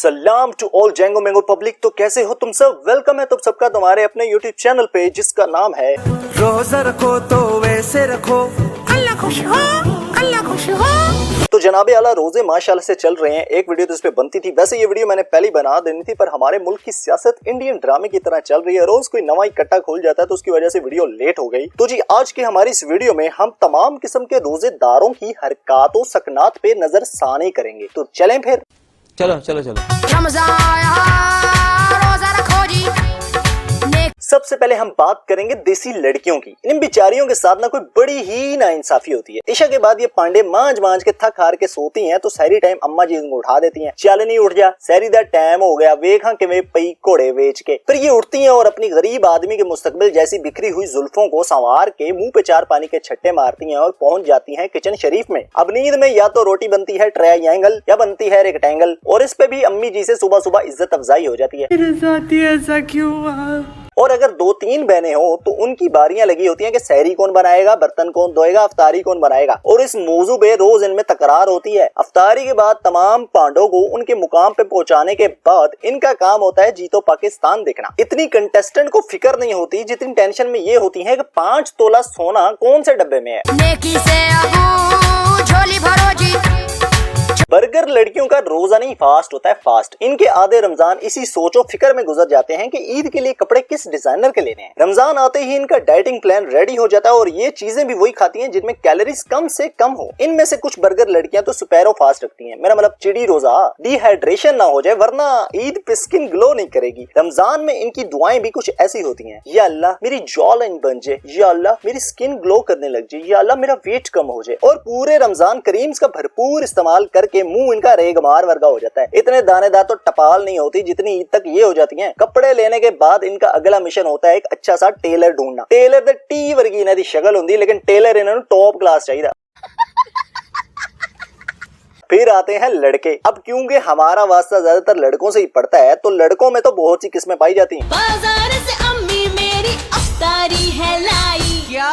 सलाम to all Jango Mango public. तो कैसे हो तुम सब? वेलकम है तुम सबका तुम्हारे अपने यूट्यूब चैनल पे जिसका नाम है रोजा रखो तो वैसे रखो, अल्लाह खुश हो, अल्लाह खुश हो। तो जनाबे आला रोजे माशाल्लाह से चल रहे हैं। एक वीडियो तो इस पे बनती थी, वैसे ये वीडियो मैंने पहले बना देनी थी, पर हमारे मुल्क की सियासत इंडियन ड्रामे की तरह चल रही है। रोज कोई नवा इकट्ठा खुल जाता है तो उसकी वजह से वीडियो लेट हो गई। तो जी आज की हमारी इस वीडियो में हम तमाम किस्म के रोजेदारों की हरकतों सकनात पे नजर सानी करेंगे। तो चलें फिर। चलो चलो चलो। रोजा रखो जी। सबसे पहले हम बात करेंगे देसी लड़कियों की। इन बेचारियों के साथ ना कोई बड़ी ही नाइंसाफी होती है। ईशा के बाद ये पांडे मांझ मांझ के थक हार के सोती हैं तो सहरी टाइम अम्मा जी इनको उठा देती हैं। चल नहीं उठ जा, सहरी दा टाइम हो गया, वेखा के वे पई घोड़े बेच के। फिर ये उठती हैं और अपनी गरीब आदमी के मुस्तकबिल जैसी बिखरी हुई जुल्फों को संवार के मुंह पे चार पानी के छट्टे मारती हैं और पहुंच जाती हैं किचन शरीफ में। अब नींद में या तो रोटी बनती है ट्रायंगल या बनती है रेक्टेंगल, और इस पे भी अम्मी जी से सुबह सुबह इज्जत अफजाई हो जाती है। मेरे साथ ही ऐसा क्यों हुआ? और अगर दो तीन बहनें हो तो उनकी बारियां लगी होती हैं कि सहरी कौन बनाएगा, बर्तन कौन धोएगा, अफ्तारी कौन बनाएगा, और इस मौजू पे रोज इनमें तकरार होती है। अफ्तारी के बाद तमाम पांडों को उनके मुकाम पे पहुंचाने के बाद इनका काम होता है जीतो पाकिस्तान देखना। इतनी कंटेस्टेंट को फिक्र नहीं होती जितनी टेंशन में ये होती है कि 5 तोला सोना कौन से डब्बे में है। नेकी से अबू झोली भरो जी। बर्गर लड़कियों का रोजा नहीं फास्ट होता है फास्ट। इनके आधे रमजान इसी सोचो फिक्र में गुजर जाते हैं कि ईद के लिए कपड़े किस डिजाइनर के लेने हैं। रमजान आते ही इनका डाइटिंग प्लान रेडी हो जाता है और ये चीजें भी वही खाती हैं जिनमें कैलोरीज कम से कम हो। इनमें से कुछ बर्गर लड़कियां तो सुपैरो फास्ट रखती हैं, मेरा मतलब चिड़ी रोजा, डिहाइड्रेशन ना हो जाए वरना ईद पे स्किन ग्लो नहीं करेगी। रमजान में इनकी दुआएं भी कुछ ऐसी होती हैं, या अल्लाह मेरी जॉ लाइन बन जाए, या अल्लाह मेरी स्किन ग्लो करने लग जाए, या अल्लाह मेरा वेट कम हो जाए। और पूरे रमजान करीम्स का भरपूर इस्तेमाल करके मुंह इनका रेगमार वर्गा हो जाता है। इतने दानेदार तो टपाल नहीं होती जितनी ईद तक ये हो जाती हैं। कपड़े लेने के बाद इनका अगला मिशन होता है एक अच्छा सा टेलर ढूंढना। टेलर द टी वर्गी इन्हां दी शक्ल होंदी, लेकिन टेलर इन्होंने टॉप क्लास चाहिए। फिर आते हैं लड़के। अब क्योंकि हमारा वास्ता ज्यादातर लड़कों से ही पड़ता है तो लड़कों में तो बहुत सी किस्में पाई जाती हैं। बाजार से अम्मी मेरी अफ्तारी है लाई, क्या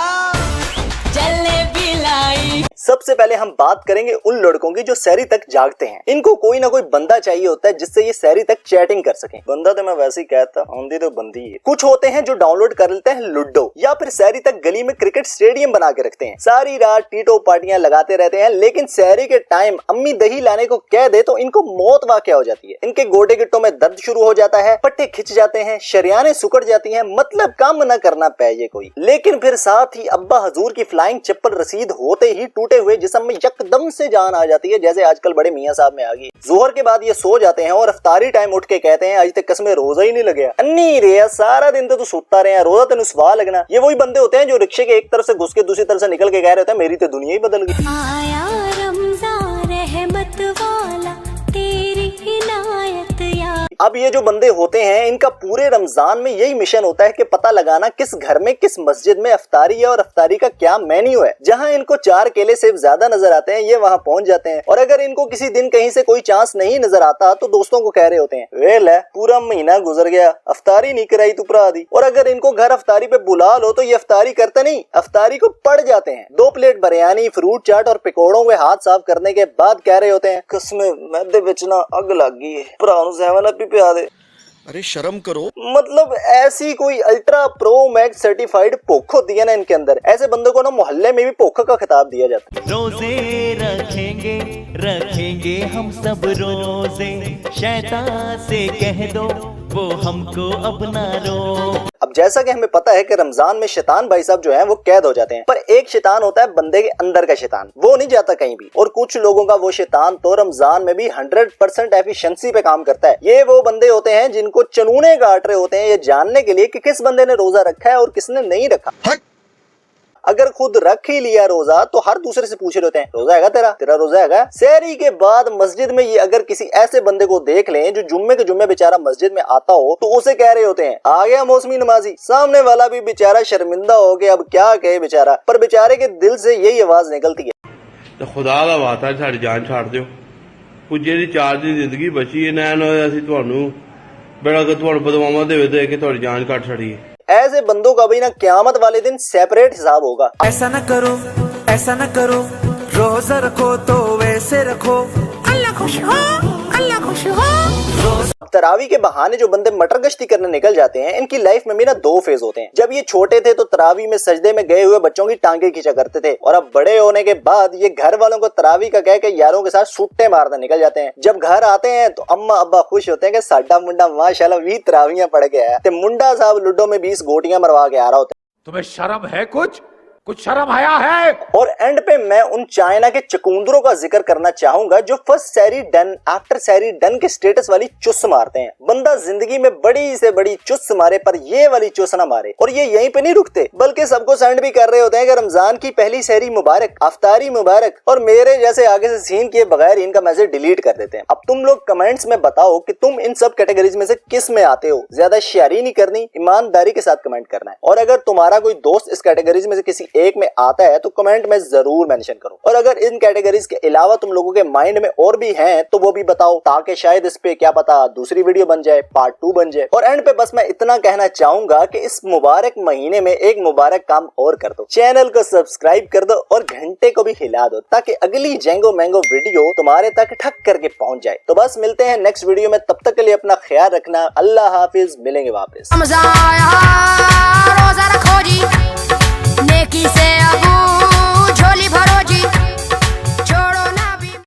जलेबी लाई। सबसे पहले हम बात करेंगे उन लड़कों की जो सहरी तक जागते हैं। इनको कोई ना कोई बंदा चाहिए होता है जिससे ये सहरी तक चैटिंग कर सकें। बंदा तो मैं वैसे ही कहता होंदी तो बंदी है। कुछ होते हैं जो डाउनलोड कर लेते हैं लूडो, या फिर सहरी तक गली में क्रिकेट स्टेडियम बना के रखते हैं। सारी रात टीटो पार्टियां लगाते रहते हैं, लेकिन सहरी के टाइम अम्मी दही लाने को कह दे तो इनको मौत वाक़या हो जाती है। इनके गोडे गिट्टों में दर्द शुरू हो जाता है, पट्टे खिंच जाते हैं, शरियाने सुकड़ जाती हैं, मतलब काम न करना पाए कोई। लेकिन फिर साथ ही अब्बा हजूर की फ्लाइंग चप्पल रसीद होते ही टूटे हुए जिस्म में यकदम से जान आ जाती है, जैसे आजकल बड़े मियां साहब में आ गई। जोहर के बाद ये सो जाते हैं और अफ्तारी टाइम उठ के कहते हैं आज तक कसमें रोजा ही नहीं लगे। अन्नी रे सारा दिन तो तू सोता रहे, रोजा तेन सुबह लगना। ये वही बंदे होते हैं जो रिक्शे के एक तरफ से घुस के दूसरी तरफ से निकल के कह रहे होते हैं मेरी तो दुनिया ही बदल गई। आया रमजान रहमत वाला तेरी इनायत या। अब ये जो बंदे होते हैं इनका पूरे रमजान में यही मिशन होता है कि पता लगाना किस घर में किस मस्जिद में अफ्तारी है और अफ्तारी का क्या मेन्यू है। जहां इनको 4 केले सेब ज्यादा नजर आते हैं ये वहां पहुंच जाते हैं, और अगर इनको किसी दिन कहीं से कोई चांस नहीं नजर आता तो दोस्तों को कह रहे होते हैं वेल है पूरा महीना गुजर गया अफ्तारी नहीं कराई तू भरा दी। और अगर इनको घर अफ्तारी पे बुला लो तो ये अफ्तारी करते नहीं, अफ्तारी को पड़ जाते हैं। 2 प्लेट बिरयानी, फ्रूट चाट और पकौड़ों में हाथ साफ करने के बाद कह रहे होते हैं कसमें मैदे विच ना अग लग गई है, भरा नूं 7 अप पिया दे। अरे शर्म करो। मतलब ऐसी कोई अल्ट्रा प्रो मैक्स सर्टिफाइड भूख होती है ना इनके अंदर। ऐसे बंदों को ना मोहल्ले में भी भूख का खिताब दिया जाता है। रोजे रखेंगे रखेंगे हम सब रोजे, शैतान से कह दो वो हमको अपना रो। अब जैसा कि हमें पता है कि रमजान में शैतान भाई साहब जो हैं वो कैद हो जाते हैं, पर एक शैतान होता है बंदे के अंदर का शैतान, वो नहीं जाता कहीं भी। और कुछ लोगों का वो शैतान तो रमजान में भी 100% एफिशिएंसी पे काम करता है। ये वो बंदे होते हैं जिनको चनूने काट रहे होते हैं ये जानने के लिए कि किस बंदे ने रोजा रखा है और किसने नहीं रखा। अगर खुद रख ही लिया रोजा तो हर दूसरे से पूछ रहे होते हैं रोजा हैगा तेरा रोजा हैगा। सहरी के बाद मस्जिद में ये अगर किसी ऐसे बंदे को देख लें जो जुम्मे के जुम्मे बेचारा मस्जिद में आता हो तो उसे कह रहे होते हैं आ गया मौसमी नमाजी। सामने वाला भी बेचारा शर्मिंदा हो गया, अब क्या कहे बेचारा, पर बेचारे के दिल से यही आवाज निकलती है तो खुदा दा वास्ता साडी जान छाड़ दियो, कुछ जेहड़ी 4 दी जिंदगी बची है नैन असीं तुहानू बड़ा तुहानू बदवावां दे के तुहाडी जान कट छड़ी है। ऐसे बंदों का भी ना क़यामत वाले दिन सेपरेट हिसाब होगा। ऐसा न करो, ऐसा न करो, रोजा रखो तो वैसे रखो, अल्लाह खुश हो, अल्लाह खुश हो। तरावी के बहाने जो बंदे मटर गश्ती करने निकल जाते हैं, इनकी लाइफ में भी ना दो फेज होते हैं। जब ये छोटे थे तो तरावी में सजदे में गए हुए बच्चों की टांगे खींचा करते थे, और अब बड़े होने के बाद ये घर वालों को तरावी का कह के यारों के साथ सुट्टे मारने निकल जाते हैं। जब घर आते हैं तो अम्मा अब्बा खुश होते हैं कि साडा मुंडा माशाल्लाह 20 तरावियां पड़ गया है, ते मुंडा साहब लूडो में 20 गोटियां मरवा के आ रहा होता है। तुम्हें शर्म है? कुछ शर्म आया है? और एंड पे मैं उन चाइना के चकुंदरों का जिक्र करना चाहूंगा जो फर्स्ट सैरी डन आफ्टर सैरी डन के स्टेटस वाली चुस मारते हैं। बंदा जिंदगी में बड़ी से बड़ी चुस मारे पर ये वाली चुस ना मारे, और ये यहीं पे नहीं रुकते बल्कि सबको सेंड भी कर रहे होते हैं कि रमजान की पहली सैरी मुबारक, अफ्तारी मुबारक, और मेरे जैसे आगे से सीन किए बगैर इनका मैसेज डिलीट कर देते हैं। अब तुम लोग कमेंट्स में बताओ कि तुम इन सब कैटेगरीज में से किस में आते हो। ज्यादा शायरी नहीं करनी, ईमानदारी के साथ कमेंट करना है। और अगर तुम्हारा कोई दोस्त इस कैटेगरीज में से किसी एक में आता है तो कमेंट में जरूर मेंशन करो। और अगर इन कैटेगरीज के अलावा तुम लोगों के माइंड में और भी हैं तो वो भी बताओ, ताकि शायद इस पे क्या पता दूसरी वीडियो बन जाए, पार्ट 2 बन जाए। और एंड पे बस मैं इतना कहना चाहूंगा कि इस मुबारक महीने में एक मुबारक काम और कर दो, चैनल को सब्सक्राइब कर दो और घंटे को भी हिला दो, ताकि अगली जेंगो मैंगो वीडियो तुम्हारे तक ठक करके पहुंच जाए। तो बस मिलते हैं नेक्स्ट वीडियो में, तब तक के लिए अपना ख्याल रखना। अल्लाह हाफिज, मिलेंगे वापस। मजा आया